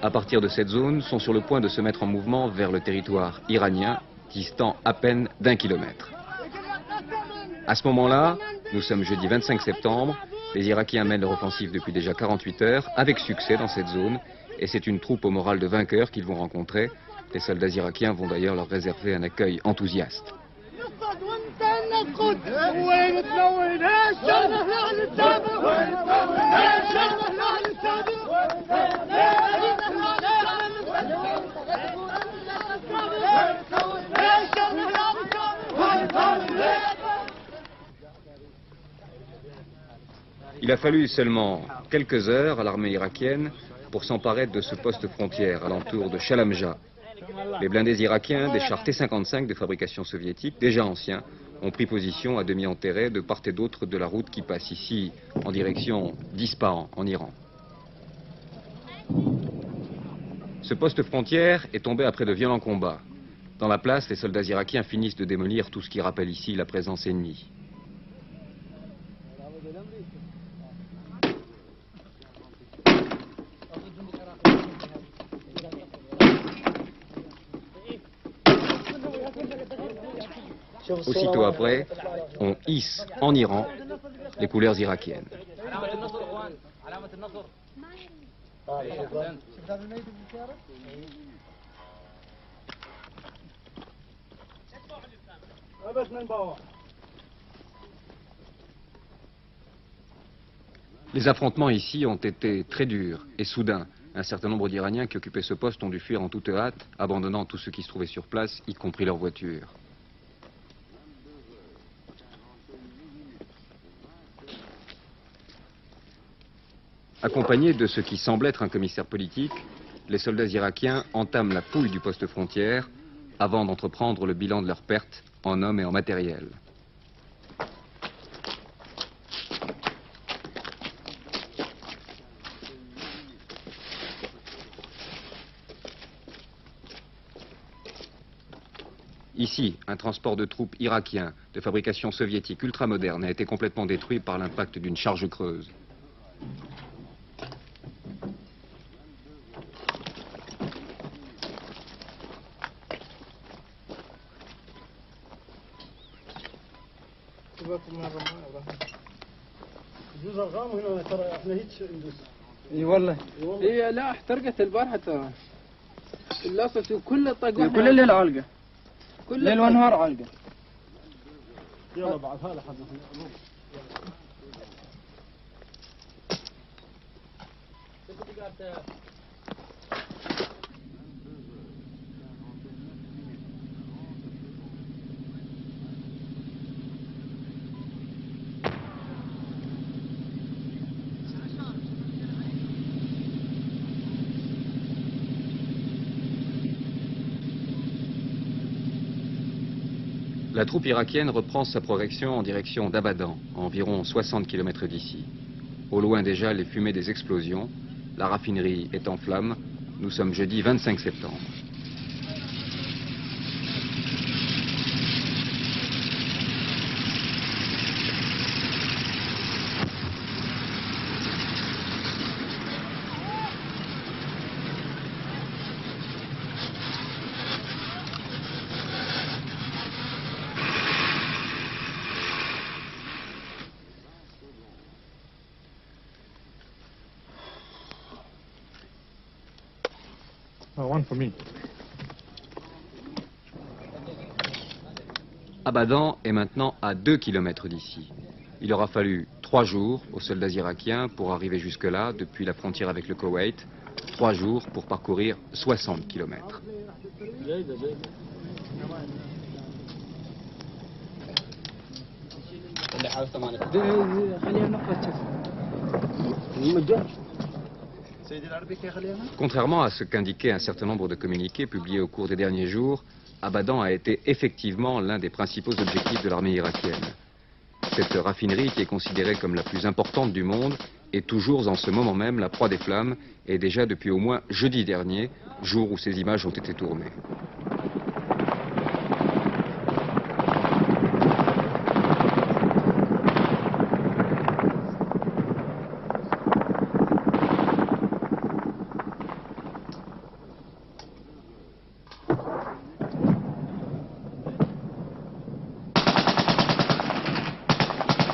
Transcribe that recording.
À partir de cette zone, sont sur le point de se mettre en mouvement vers le territoire iranien, distant à peine d'1 kilomètre. À ce moment-là, nous sommes jeudi 25 septembre, les Irakiens mènent leur offensive depuis déjà 48 heures, avec succès dans cette zone, et c'est une troupe au moral de vainqueur qu'ils vont rencontrer. Les soldats irakiens vont d'ailleurs leur réserver un accueil enthousiaste. Il a fallu seulement quelques heures à l'armée irakienne pour s'emparer de ce poste frontière alentour de Shalamja. Les blindés irakiens, des chars T-55 de fabrication soviétique, déjà anciens, ont pris position à demi enterrés de part et d'autre de la route qui passe ici en direction d'Ispahan, en Iran. Ce poste frontière est tombé après de violents combats. Dans la place, les soldats irakiens finissent de démolir tout ce qui rappelle ici la présence ennemie. Aussitôt après, on hisse en Iran les couleurs irakiennes. Les affrontements ici ont été très durs et soudains. Un certain nombre d'Iraniens qui occupaient ce poste ont dû fuir en toute hâte, abandonnant tout ce qui se trouvait sur place, y compris leurs voitures. Accompagnés de ce qui semble être un commissaire politique, les soldats irakiens entament la fouille du poste frontière avant d'entreprendre le bilan de leurs pertes en hommes et en matériel. Ici, un transport de troupes irakien de fabrication soviétique ultramoderne a été complètement détruit par l'impact d'une charge creuse. اي والله هي لا احترقت البارحه ترى اللاصة كل طق كل الليل علقه كل ليل ونهار علقه يلا بعدها لحد La troupe irakienne reprend sa progression en direction d'Abadan, à environ 60 km d'ici. Au loin déjà les fumées des explosions, la raffinerie est en flammes. Nous sommes jeudi 25 septembre. One for me. Abadan est maintenant à 2 km d'ici. Il aura fallu 3 jours aux soldats irakiens pour arriver jusque-là, depuis la frontière avec le Koweït. 3 jours pour parcourir 60 km. Contrairement à ce qu'indiquait un certain nombre de communiqués publiés au cours des derniers jours, Abadan a été effectivement l'un des principaux objectifs de l'armée irakienne. Cette raffinerie, qui est considérée comme la plus importante du monde, est toujours en ce moment même la proie des flammes, et déjà depuis au moins jeudi dernier, jour où ces images ont été tournées.